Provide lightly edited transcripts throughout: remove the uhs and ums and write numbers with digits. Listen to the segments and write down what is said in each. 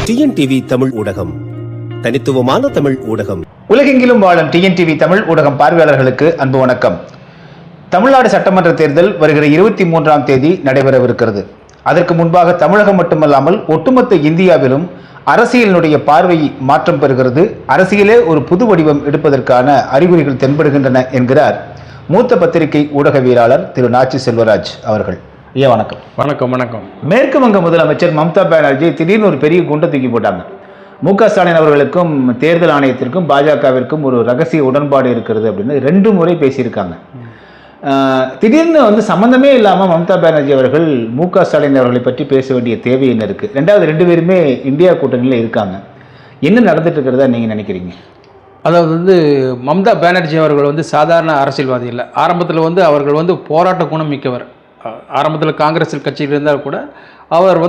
TNTV Tamil ஊடகம், தனித்துவமான தமிழ் ஊடகம். உலகெங்கிலும் வாழும் டிஎன்டிவி தமிழ் ஊடகம் பார்வையாளர்களுக்கு அன்பு வணக்கம். தமிழ்நாடு சட்டமன்ற தேர்தல் வருகிற 23ஆம் தேதி நடைபெறவிருக்கிறது. அதற்கு முன்பாக தமிழகம் மட்டுமல்லாமல் ஒட்டுமொத்த இந்தியாவிலும் அரசியலினுடைய பார்வை மாற்றம் பெறுகிறது. அரசியலே ஒரு புது வடிவம் எடுப்பதற்கான அறிகுறிகள் தென்படுகின்றன என்கிறார் மூத்த பத்திரிகை ஊடகவியலாளர் திரு நாச்சி செல்வராஜ் அவர்கள். ஐயா வணக்கம். வணக்கம். வணக்கம். மேற்கு வங்க முதலமைச்சர் மம்தா பானர்ஜி திடீர்னு ஒரு பெரிய குண்டை தூக்கி போட்டாங்க. மு.க. ஸ்டாலின் அவர்களுக்கும் தேர்தல் ஆணையத்திற்கும் பாஜகவிற்கும் ஒரு ரகசிய உடன்பாடு இருக்கிறது அப்படின்னு 2 முறை பேசியிருக்காங்க. திடீர்னு சம்பந்தமே இல்லாமல் மம்தா பானர்ஜி அவர்கள் மு.க. ஸ்டாலின் அவர்களை பற்றி பேச வேண்டிய தேவை என்ன இருக்கு? 2 பேருமே இந்தியா கூட்டணியில் இருக்காங்க. என்ன நடந்துட்டு இருக்கிறதா நீங்க நினைக்கிறீங்க? அதாவது மம்தா பானர்ஜி அவர்கள் சாதாரண அரசியல்வாதி இல்லை. ஆரம்பத்தில் அவர்கள் போராட்ட குணம் மிக்கவர். ஆரம்பத்தில் காங்கிரஸ் கட்சியில் இருந்தால் கூட அவர்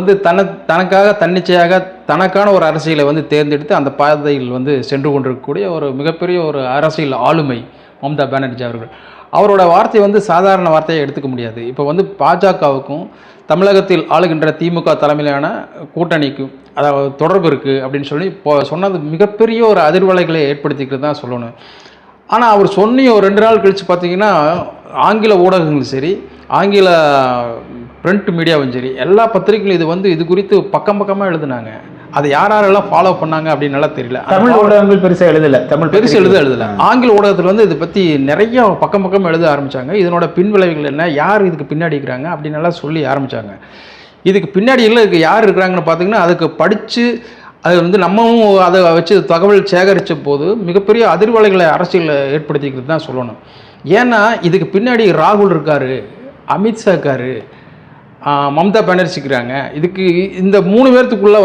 தனக்காக தன்னிச்சையாக தனக்கான ஒரு அரசியலை தேர்ந்தெடுத்து அந்த பாதையில் சென்று கொண்டிருக்கக்கூடிய ஒரு மிகப்பெரிய ஒரு அரசியல் ஆளுமை மம்தா பானர்ஜி அவர்கள். அவரோட வார்த்தை சாதாரண வார்த்தையை எடுத்துக்க முடியாது. இப்போ பாஜகவுக்கும் தமிழகத்தில் ஆளுகின்ற திமுக தலைமையிலான கூட்டணிக்கும் அதாவது தொடர்பு இருக்குது அப்படின்னு சொல்லி இப்போ சொன்னது மிகப்பெரிய ஒரு அதிர்வலைகளை ஏற்படுத்திக்கிறது தான் சொல்லணும். ஆனால் அவர் சொன்னிய ஒரு 2 நாள் கழித்து பார்த்தீங்கன்னா ஆங்கில ஊடகங்களும் சரி, ஆங்கில பிரிண்ட் மீடியாவும் சரி, எல்லா பத்திரிகைகளும் இது குறித்து பக்கமாக எழுதுனாங்க. அதை யாரெல்லாம் ஃபாலோ பண்ணாங்க அப்படின்னு நல்லா தெரியல. தமிழ் ஊடகங்கள் பெருசாக எழுதலை. எழுதலை. ஆங்கில ஊடகத்தில் இதை பற்றி நிறைய பக்கம் எழுத ஆரம்பித்தாங்க. இதனோட பின்விளைவுகள் என்ன, யார் இதுக்கு பின்னாடி இருக்கிறாங்க அப்படின்னு நல்லா சொல்லி ஆரம்பித்தாங்க. இதுக்கு பின்னாடி இதுக்கு யார் இருக்கிறாங்கன்னு பார்த்தீங்கன்னா அதுக்கு படித்து அது நம்மவும் அதை வச்சு தகவல் சேகரித்த போது மிகப்பெரிய அதிர்வலைகளை அரசியலில் ஏற்படுத்திக்கிறது தான் சொல்லணும். ஏன்னா இதுக்கு பின்னாடி ராகுல் இருக்கார், அமித்ஷா இருக்கார், மம்தா பானர்ஜி இருக்கிறாங்க. இதுக்கு இந்த 3 பேர்த்துக்குள்ளே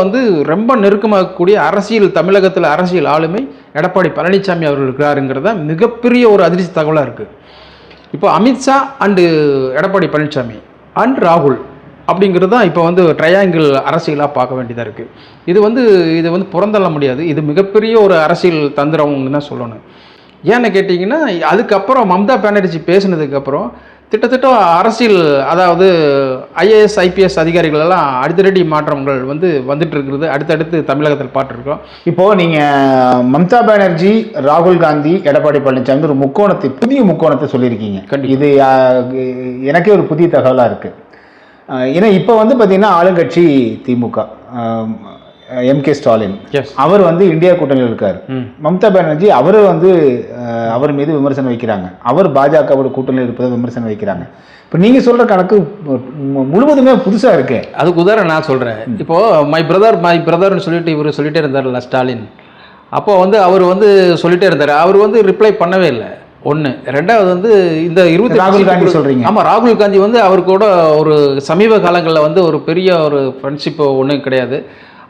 ரொம்ப நெருக்கமாகக்கூடிய அரசியல் தமிழகத்தில் அரசியல் ஆளுமை எடப்பாடி பழனிசாமி அவர்கள் இருக்கிறாருங்கிறத மிகப்பெரிய ஒரு அதிர்ச்சி தகவலாக இருக்குது. இப்போ அமித்ஷா அண்டு எடப்பாடி பழனிசாமி அண்ட் ராகுல் அப்படிங்கிறது தான் இப்போ ட்ரையாங்கிள் அரசியலாக பார்க்க வேண்டியதாக இருக்குது. இது புறந்தள்ள முடியாது. இது மிகப்பெரிய ஒரு அரசியல் தந்திரம்னு தான் சொல்லணும். ஏன்னு கேட்டிங்கன்னா அதுக்கப்புறம் மம்தா பானர்ஜி பேசினதுக்கப்புறம் கிட்டத்தட்ட அரசியல் அதாவது ஐஏஎஸ் ஐபிஎஸ் அதிகாரிகள் எல்லாம் அடித்தடி மாற்றங்கள் வந்துட்டு இருக்கிறது அடுத்தடுத்து தமிழகத்தில் பார்த்துருக்கோம். இப்போது நீங்கள் மம்தா பானர்ஜி, ராகுல் காந்தி, எடப்பாடி பழனிசாமி ஒரு புதிய முக்கோணத்தை சொல்லியிருக்கீங்க. இது எனக்கே ஒரு புதிய தகவலாக இருக்குது. ஏன்னா இப்போ பார்த்தீங்கன்னா ஆளுங்கட்சி திமுக, எம்.கே. ஸ்டாலின் அவர் இந்தியா கூட்டணியில் இருக்கார். மம்தா பானர்ஜி அவர் அவர் மீது விமர்சனம் வைக்கிறாங்க. அவர் பாஜகவோட கூட்டணியில் இருப்பதை விமர்சனம் வைக்கிறாங்க. இப்போ நீங்கள் சொல்கிற கணக்கு முழுவதுமே புதுசாக இருக்கு. அதுக்கு உதாரணம் நான் சொல்கிறேன். இப்போது மை பிரதர்னு சொல்லிட்டு இவர் சொல்லிட்டே இருந்தார்ல ஸ்டாலின். அப்போ அவர் சொல்லிட்டே இருந்தார். அவர் ரிப்ளை பண்ணவே இல்லை. 1. 2வது இந்த 20 ராகுல் காந்தி சொல்கிறீங்க. ஆமாம், ராகுல் காந்தி அவர் கூட ஒரு சமீப காலங்களில் ஒரு பெரிய ஒரு ஃப்ரெண்ட்ஷிப் ஒன்றும் கிடையாது.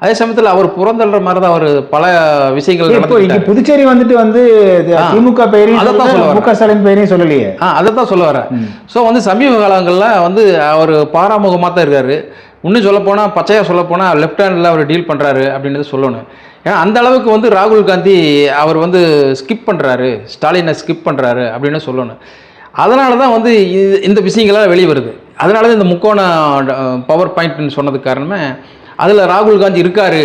அதே சமயத்தில் அவர் புறந்தள்ளுற மாதிரி தான் அவர் பல விஷயங்கள். புதுச்சேரி திமுக பெயரையும் மு.க. ஸ்டாலின் பெயரையும் சொல்லலையே. அதை தான் சொல்ல வரேன். ஸோ சமீப காலங்களில் அவர் பாராமுகமாக தான் இருக்கார். இன்னும் சொல்லப்போனால் பச்சையாக சொல்லப்போனால் லெஃப்ட் ஹேண்டில் அவர் டீல் பண்ணுறாரு அப்படின்றது சொல்லணும். ஏன்னா அந்த அளவுக்கு ராகுல் காந்தி அவர் ஸ்கிப் பண்ணுறாரு, ஸ்டாலினை ஸ்கிப் பண்ணுறாரு அப்படின்னு சொல்லணும். அதனால தான் இந்த விஷயங்கள்லாம் வெளியே வருது. அதனால தான் இந்த முக்கோண பவர் பாயிண்ட்னு சொன்னதுக்கு காரணமே அதில் ராகுல் காந்தி இருக்கார்.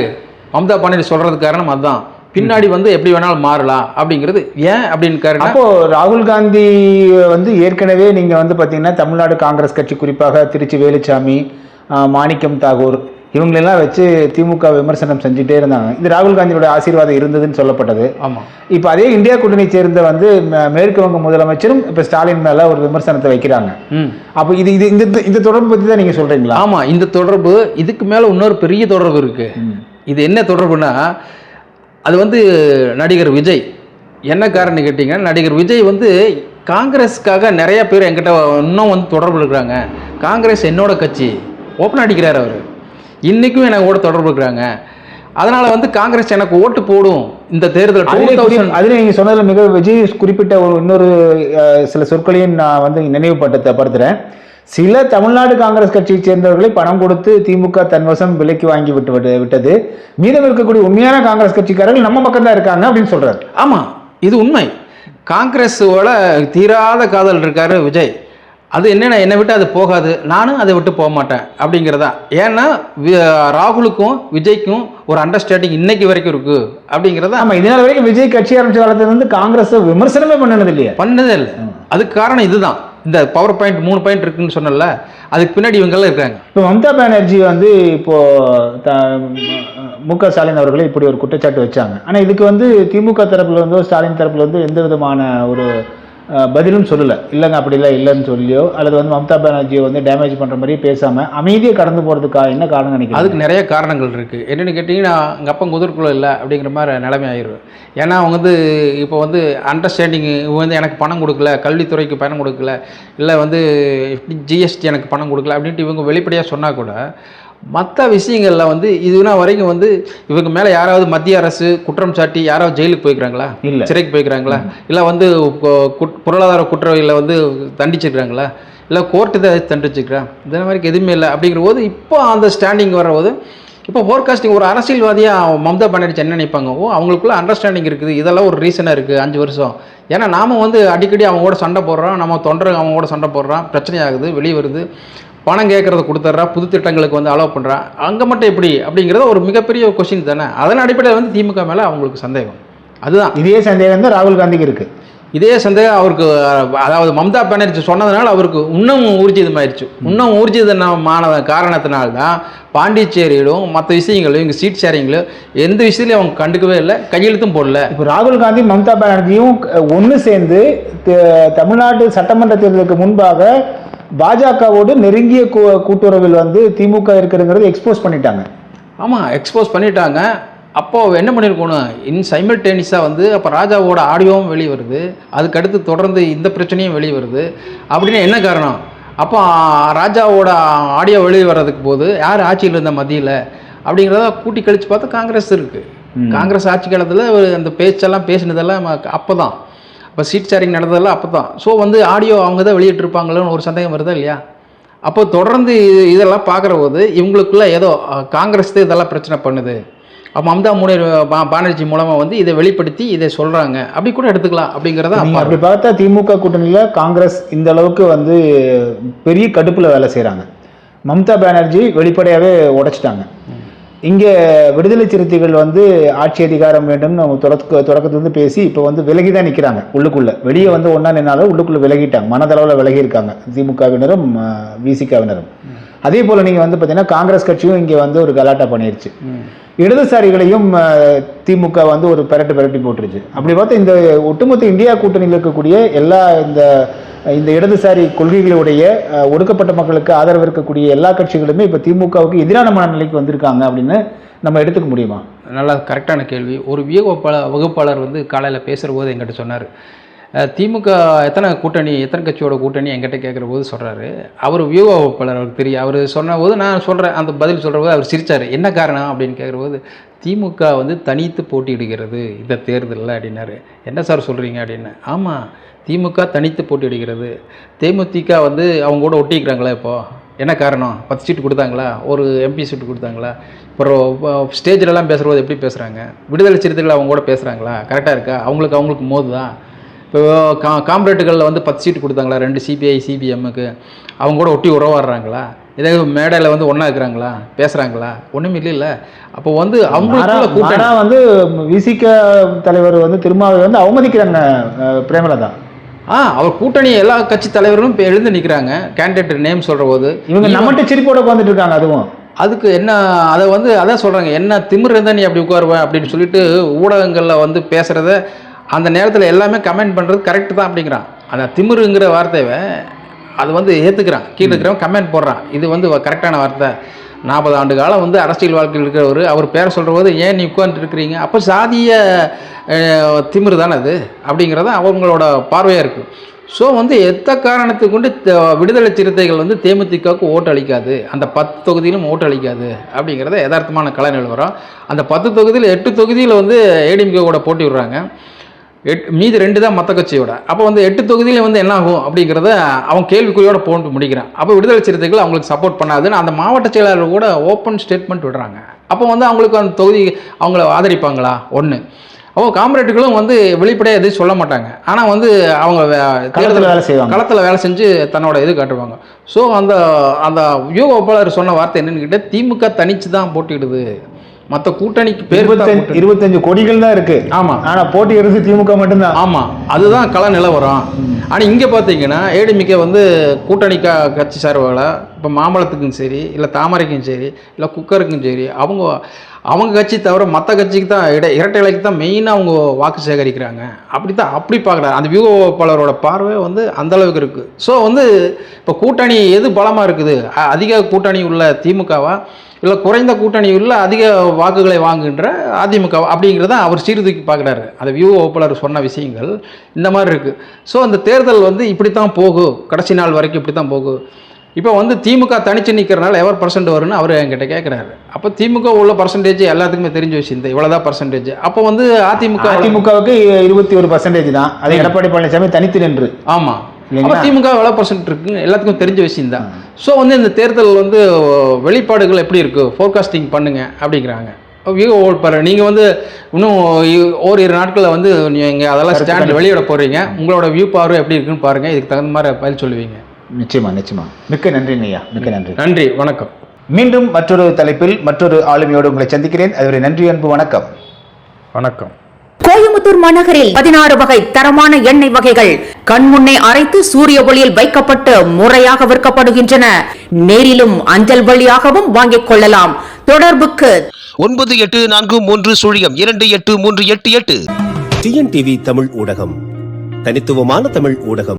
மம்தா பானர்ஜி சொல்கிறதுக்கு காரணம் அதுதான். பின்னாடி எப்படி வேணாலும் மாறலாம் அப்படிங்கிறது ஏன் அப்படின்னு காரணம். அப்போது ராகுல் காந்தி ஏற்கனவே நீங்கள் பார்த்தீங்கன்னா தமிழ்நாடு காங்கிரஸ் கட்சி குறிப்பாக திருச்சி வேலுச்சாமி, மாணிக்கம் தாகூர் இவங்களெல்லாம் வச்சு திமுக விமர்சனம் செஞ்சுட்டே இருந்தாங்க. இது ராகுல் காந்தியோட ஆசீர்வாதம் இருந்ததுன்னு சொல்லப்பட்டது. ஆமாம். இப்போ அதே இந்தியா கூட்டணி சேர்ந்த மேற்கு வங்க முதலமைச்சரும் இப்போ ஸ்டாலின் மேலே ஒரு விமர்சனத்தை வைக்கிறாங்க. அப்போ இது இந்த தொடர்பு பற்றி தான் நீங்கள் சொல்கிறீங்களா? ஆமாம், இந்த தொடர்பு இதுக்கு மேலே இன்னொரு பெரிய தொடர்பு இருக்குது. இது என்ன தொடர்புனா அது நடிகர் விஜய். என்ன காரணம் கேட்டிங்கன்னா நடிகர் விஜய் காங்கிரஸுக்காக நிறைய பேர் என்கிட்ட இன்னும் தொடர்பு இருக்கிறாங்க. காங்கிரஸ் என்னோட கட்சி ஓப்பன் அடிக்கிறார் அவர். இன்றைக்கும் எனக்கு ஓட தொடர்பு இருக்கிறாங்க. அதனால் காங்கிரஸ் எனக்கு ஓட்டு போடும் இந்த தேர்தல். அதில் நீங்கள் சொன்னதில் மிக விஜய் குறிப்பிட்ட இன்னொரு சில சொற்களையும் நான் நினைவுபடுத்துகிறேன். சில தமிழ்நாடு காங்கிரஸ் கட்சியை சேர்ந்தவர்களை பணம் கொடுத்து திமுக தன்வசம் விலைக்கு வாங்கி விட்டது. மீதம் இருக்கக்கூடிய உண்மையான காங்கிரஸ் கட்சிக்காரர்கள் நம்ம பக்கம் தான் இருக்காங்க அப்படின்னு சொல்கிறார். ஆமாம், இது உண்மை. காங்கிரஸோட தீராத காதல் இருக்காரு விஜய். அது என்னென்ன என்னை விட்டு அது போகாது, நானும் அதை விட்டு போக மாட்டேன் அப்படிங்கிறதா. ஏன்னா ராகுலுக்கும் விஜய்க்கும் ஒரு அண்டர்ஸ்டாண்டிங் இன்னைக்கு வரைக்கும் இருக்கு அப்படிங்கிறதா. ஆமாம், இதனால வரைக்கும் விஜய் கட்சி ஆரம்பிச்ச காலத்துல இருந்து காங்கிரஸ் விமர்சனமே பண்ணது இல்லையா? பண்ணதே இல்லை. அதுக்கு காரணம் இதுதான். இந்த பவர் பாயிண்ட் 3 பாயிண்ட் இருக்குன்னு சொன்னல, அதுக்கு பின்னாடி இவங்கெல்லாம் இருக்காங்க. இப்போ மம்தா பானர்ஜி வந்து இப்போ மு.க. ஸ்டாலின் அவர்களே இப்படி ஒரு குற்றச்சாட்டு வச்சாங்க. ஆனால் இதுக்கு வந்து திமுக தரப்புல இருந்தோ ஸ்டாலின் தரப்புல இருந்து எந்த விதமான ஒரு பதிலும் சொல்லலை. இல்லைங்க அப்படி இல்லைன்னு சொல்லியோ அல்லது வந்து மம்தா பானர்ஜியை வந்து டேமேஜ் பண்ணுற மாதிரி பேசாமல் அமைதியாக கடந்து போகிறதுக்காக என்ன காரணம் நினைக்கிறேன்? அதுக்கு நிறைய காரணங்கள் இருக்குது. என்னென்னு கேட்டிங்கன்னா, எங்கள் அப்பா குதிர்க்குள்ள இல்லை அப்படிங்கிற மாதிரி நிலைமை ஆயிடும். ஏன்னா அவங்க வந்து இப்போ வந்து அண்டர்ஸ்டாண்டிங் வந்து எனக்கு பணம் கொடுக்கல, கல்வித்துறைக்கு பணம் கொடுக்கல, இல்லை வந்து ஜிஎஸ்டி எனக்கு பணம் கொடுக்கல அப்படின்ட்டு இவங்க வெளிப்படையாக சொன்னால் கூட மற்ற விஷயங்களில் வந்து இதுனா வரைக்கும் வந்து இவங்க மேலே யாராவது மத்திய அரசு குற்றம் சாட்டி யாராவது ஜெயிலுக்கு போய்க்கிறாங்களா, இல்லை சிறைக்கு போய்க்கிறாங்களா, இல்லை வந்து பொருளாதார குற்றவியலை வந்து தண்டிச்சிருக்கிறாங்களா, இல்லை கோர்ட்டு இதை தண்டிச்சிருக்கிறேன், இந்த மாதிரி எதுவுமே இல்லை. அப்படிங்கிற போது இப்போ அந்த ஸ்டாண்டிங் வரபோது இப்போ ஃபோர்காஸ்டிங் ஒரு அரசியல்வாதியாக மம்தா பானர்ஜி என்ன நினைப்பாங்க, அவங்களுக்குள்ள அண்டர்ஸ்டாண்டிங் இருக்குது, இதெல்லாம் ஒரு ரீசனாக இருக்குது 5 வருஷம். ஏன்னா நாம் வந்து அடிக்கடி அவங்க கூட சண்டை போடுறோம், நம்ம தொண்டர் அவங்க கூட சண்டை போடுறோம், பிரச்சனையாகுது, வெளியே வருது, பணம் கேட்குறத கொடுத்துட்றா, புது திட்டங்களுக்கு வந்து அலோவ் பண்ணுறான், அங்கே மட்டும் எப்படி அப்படிங்கிறத ஒரு மிகப்பெரிய கொஸ்டின் தானே. அதன் அடிப்படையில் வந்து திமுக மேலே அவங்களுக்கு சந்தேகம். அதுதான் இதே சந்தேகம் தான் ராகுல் காந்திக்கு இருக்குது. இதே சந்தேகம் அவருக்கு, அதாவது மம்தா பானர்ஜி சொன்னதுனால அவருக்கு இன்னும் ஊர்ஜிதமாயிருச்சு. இன்னும் ஊர்ஜிதமான காரணத்தினால்தான் பாண்டிச்சேரியிலும் மற்ற விஷயங்களும் இங்கே சீட் ஷேரிங்கிலும் எந்த விஷயத்துலையும் அவங்க கண்டுக்கவே இல்லை, கையெழுத்தும் போடல. இப்போ ராகுல் காந்தி மம்தா பானர்ஜியும் ஒன்று சேர்ந்து தமிழ்நாடு சட்டமன்ற தேர்தலுக்கு முன்பாக பாஜகவோடு நெருங்கிய கூட்டுறவில் வந்து திமுக இருக்கிறதுங்கிறது எக்ஸ்போஸ் பண்ணிட்டாங்க. ஆமாம், எக்ஸ்போஸ் பண்ணிட்டாங்க. அப்போது என்ன பண்ணியிருக்கணும், சைமல்டேனியஸாக வந்து அப்போ ராஜாவோட ஆடியோவும் வெளியே வருது, அதுக்கடுத்து தொடர்ந்து இந்த பிரச்சனையும் வெளியே வருது. அப்படின்னு என்ன காரணம், அப்போ ராஜாவோட ஆடியோ வெளியே வர்றதுக்கு போது யார் ஆட்சியில் இருந்த மத்தியில் அப்படிங்கிறத கூட்டி கழித்து பார்த்தா காங்கிரஸ் இருக்குது. காங்கிரஸ் ஆட்சி காலத்தில் அந்த பேச்செல்லாம் பேசினதெல்லாம் அப்போ தான், இப்போ சீட் ஷேரிங் நடந்ததெல்லாம் அப்போ தான். ஸோ வந்து ஆடியோ அவங்க தான் வெளியிட்டிருப்பாங்களோன்னு ஒரு சந்தேகம் வருதா இல்லையா? அப்போ தொடர்ந்து இதெல்லாம் பார்க்குற போது இவங்களுக்குள்ள ஏதோ காங்கிரஸ் இதெல்லாம் பிரச்சனை பண்ணுது, அப்போ மம்தா பானர்ஜி மூலமாக வந்து இதை வெளிப்படுத்தி இதை சொல்கிறாங்க, அப்படி கூட எடுத்துக்கலாம் அப்படிங்கிறத. அப்படி பார்த்தா திமுக கூட்டணியில் காங்கிரஸ் இந்த அளவுக்கு வந்து பெரிய கடுப்பில் வேலை செய்கிறாங்க. மம்தா பானர்ஜி வெளிப்படையாகவே உடைச்சிட்டாங்க. இங்கே விடுதலை சிறுத்தைகள் வந்து ஆட்சி அதிகாரம் வேண்டும் நம்ம தொடக்கத்துலேருந்து பேசி இப்போ வந்து விலகி தான் நிற்கிறாங்க. உள்ளுக்குள்ளே வெளியே வந்து ஒன்றா நின்னாலும் உள்ளுக்குள்ளே விலகிட்டாங்க, மனதளவில் விலகியிருக்காங்க திமுகவினரும் விசிகாவினரும். அதே போல் நீங்கள் வந்து பார்த்தீங்கன்னா காங்கிரஸ் கட்சியும் இங்கே வந்து ஒரு கலாட்டா பண்ணிருச்சு, இடதுசாரிகளையும் திமுக வந்து ஒரு பெரட்டி போட்டுருச்சு. அப்படி பார்த்தா இந்த ஒட்டுமொத்த இந்தியா கூட்டணியில் இருக்கக்கூடிய எல்லா இந்த இடதுசாரி கொள்கைகளுடைய ஒடுக்கப்பட்ட மக்களுக்கு ஆதரவு இருக்கக்கூடிய எல்லா கட்சிகளுமே இப்போ திமுகவுக்கு எதிரான மனநிலைக்கு வந்திருக்காங்க அப்படின்னு நம்ம எடுத்துக்க முடியுமா? நல்லா கரெக்டான கேள்வி. ஒரு வகுப்பாளர் வந்து காலையில் பேசுகிற போது என்கிட்ட சொன்னார், திமுக எத்தனை கட்சியோட கூட்டணி என்கிட்ட கேட்குற போது சொல்கிறாரு, அவர் வியூக வகுப்பாளர், அவருக்கு தெரியும். அவர் சொன்ன போது நான் சொல்கிறேன், அந்த பதில் சொல்கிற போது அவர் சிரித்தார். என்ன காரணம் அப்படின்னு கேட்குற போது, திமுக வந்து தனித்து போட்டியிடுகிறது இந்த தேர்தலில் அப்படின்னாரு. என்ன சார் சொல்கிறீங்க அப்படின்னு. ஆமாம், திமுக தனித்து போட்டியிடுகிறது, தேமுதிக வந்து அவங்க கூட ஒட்டிக்கிறாங்களா, இப்போது என்ன காரணம், 10 சீட்டு கொடுத்தாங்களா, ஒரு எம்பி சீட்டு கொடுத்தாங்களா, அப்புறம் ஸ்டேஜிலலாம் பேசுகிறபோது எப்படி பேசுகிறாங்க, விடுதலை சிறுத்தைகள் அவங்க கூட பேசுகிறாங்களா, கரெக்டாக இருக்கா, அவங்களுக்கு மோதுதான். இப்போ காம்ரேட்டுகளில் வந்து 10 சீட்டு கொடுத்தாங்களா, 2 சிபிஐ சிபிஎம்முக்கு, அவங்க கூட ஒட்டி உறவாடுறாங்களா, ஏதாவது மேடையில் வந்து ஒன்றா இருக்கிறாங்களா, பேசுகிறாங்களா, ஒன்றுமே இல்லை. அப்போ வந்து அவங்க வந்து விசிக தலைவர் வந்து திருமாவை வந்து அவமதிக்கிறாங்க பிரேமலதா. அவர் கூட்டணி எல்லா கட்சி தலைவர்களும் இப்போ எழுந்து நிற்கிறாங்க, கேண்டிடேட் நேம் சொல்கிற போது இவங்க நம்மகிட்ட சிரிப்போட உட்காந்துட்டு இருக்காங்க. அதுவும் அதுக்கு என்ன, அதை வந்து அதான் சொல்கிறாங்க, என்ன திமிர் இருந்தால் நீ அப்படி உட்காருவேன் அப்படின்னு சொல்லிட்டு ஊடகங்களில் வந்து பேசுகிறத அந்த நேரத்தில் எல்லாமே கமெண்ட் பண்ணுறது கரெக்டு தான் அப்படிங்கிறான். அந்த திமிருங்கிற வார்த்தையை அது வந்து ஏற்றுக்கிறான், கீழே இருக்கிறவன் கமெண்ட் போடுறான், இது வந்து கரெக்டான வார்த்தை. 40 ஆண்டு காலம் வந்து அரசியல் வாழ்க்கையில் இருக்கிறவர் அவர் பேரை சொல்கிற போது ஏன் நீ உட்காந்துட்டு இருக்கிறீங்க, அப்போ சாதிய திமிரு தானே அது அப்படிங்கிறத அவங்களோட பார்வையாக இருக்குது. ஸோ வந்து எந்த காரணத்துக்கு கொண்டு விடுதலை சிறுத்தைகள் வந்து தேமுதிகவுக்கு ஓட்டு அளிக்காது, அந்த 10 தொகுதியிலும் ஓட்டு அளிக்காது அப்படிங்கிறத யதார்த்தமான கலை நிலவரம். அந்த 10 தொகுதியில் 8 தொகுதியில் வந்து ஏடிஎம்கேவோட போட்டி விடுறாங்க, மீதி 2 தான் மற்ற கட்சியோட. அப்போ வந்து 8 தொகுதியில் வந்து என்ன ஆகும் அப்படிங்கிறத அவன் கேள்விக்குறியோட போட்டு முடிக்கிறான். அப்போ விடுதலை சிறுத்தைகள் அவங்களுக்கு சப்போர்ட் பண்ணாதுன்னு அந்த மாவட்ட செயலாளர் கூட ஓப்பன் ஸ்டேட்மெண்ட் விடுறாங்க. அப்போ வந்து அவங்களுக்கு அந்த தொகுதி அவங்கள ஆதரிப்பாங்களா ஒன்று. அவங்க காம்ரேட்டுகளும் வந்து வெளிப்படையாக எதுவும் சொல்ல மாட்டாங்க. ஆனால் வந்து அவங்க களத்தில் வேலை செய்வாங்க. களத்தில் வேலை செஞ்சு தன்னோட இது காட்டுவாங்க. ஸோ அந்த அந்த யூகோபாலர் சொன்ன வார்த்தை என்னன்னு கேட்டால், திமுக தனிச்சு தான் போட்டிடுது, மற்ற கூட்டணிக்கு பேர் 25 கொடிகள் தான் இருக்கு. ஆமாம், ஆனால் போட்டி எடுத்து திமுக மட்டும்தான். ஆமாம், அதுதான் கள நிலவரம். ஆனால் இங்கே பார்த்தீங்கன்னா ஏடிஎம்கே வந்து கூட்டணி கட்சி சார்பால் இப்போ மாம்பழத்துக்கும் சரி, இல்லை தாமரைக்கும் சரி, இல்லை குக்கருக்கும் சரி, அவங்க கட்சி தவிர மற்ற கட்சிக்கு தான் இரட்டை இலைக்கு தான் மெயினாக அவங்க வாக்கு சேகரிக்கிறாங்க. அப்படி பார்க்குறாங்க. அந்த வியூகோபாலரோட பார்வை வந்து அந்தளவுக்கு இருக்குது. ஸோ வந்து இப்போ கூட்டணி எது பலமாக இருக்குது, அதிக கூட்டணி உள்ள திமுகவா இல்லை குறைந்த கூட்டணி உள்ள அதிக வாக்குகளை வாங்குகின்ற அதிமுக அப்படிங்கிறத அவர் சீர்தூக்கி பார்க்குறாரு. அந்த வியூகோபாலர் சொன்ன விஷயங்கள் இந்த மாதிரி இருக்குது. ஸோ அந்த தேர்தல் வந்து இப்படி தான் போகும், கடைசி நாள் வரைக்கும் இப்படி தான் போகும். இப்போ வந்து திமுக தனிச்சு நிற்கிறனால எவர் பர்சன்ட் வரும்னு அவர் என்கிட்ட கேட்குறாரு. அப்போ திமுக உள்ள பர்சன்டேஜ் எல்லாத்துக்குமே தெரிஞ்சு வச்சிருந்தேன், இவ்வளோதான் பர்சன்டேஜ். அப்போ வந்து அதிமுகவுக்கு 21% தான். அது எடப்பாடி பழனிசாமி தனித்து நின்று. ஆமாம், அப்போ திமுக எவ்வளோ பர்சன்ட் இருக்குன்னு எல்லாத்துக்கும் தெரிஞ்ச விஷயம் தான். ஸோ வந்து இந்த தேர்தல் வந்து வெளிப்பாடுகள் எப்படி இருக்குது, ஃபோர்காஸ்டிங் பண்ணுங்க அப்படிங்கிறாங்க. நீங்கள் வந்து இன்னும் ஓரிரு நாட்களில் வந்து நீங்கள் அதெல்லாம் ஸ்டாண்ட் வெளியிட போகிறீங்க, உங்களோட வியூ பார்வை எப்படி இருக்குன்னு பாருங்கள், இதுக்கு தகுந்த மாதிரி பதில் சொல்லுவீங்க. நிச்சயமா. மிக்க நன்றி ஐயா, மிக்க நன்றி. நன்றி, வணக்கம். மீண்டும் மற்றொரு தலைப்பில் மற்றொரு ஆளுமையோடு உங்களை சந்திக்கிறேன். அதுவரை நன்றி, அன்பு, வணக்கம். வணக்கம். கோயம்புத்தூர் மாநகரில் 16 வகை தரமான எண்ணெய் வகைகள் கண்முன்னே அரைத்து சூரிய ஒளியில் வைக்கப்பட்டு முறையாக விற்கப்படுகின்றன. நேரிலும் அஞ்சல் வழியாகவும் வாங்கிக் கொள்ளலாம். தொடர்புக்கு 9843028388. டிஎன்டிவி தமிழ் ஊடகம், தனித்துவமான தமிழ் ஊடகம்.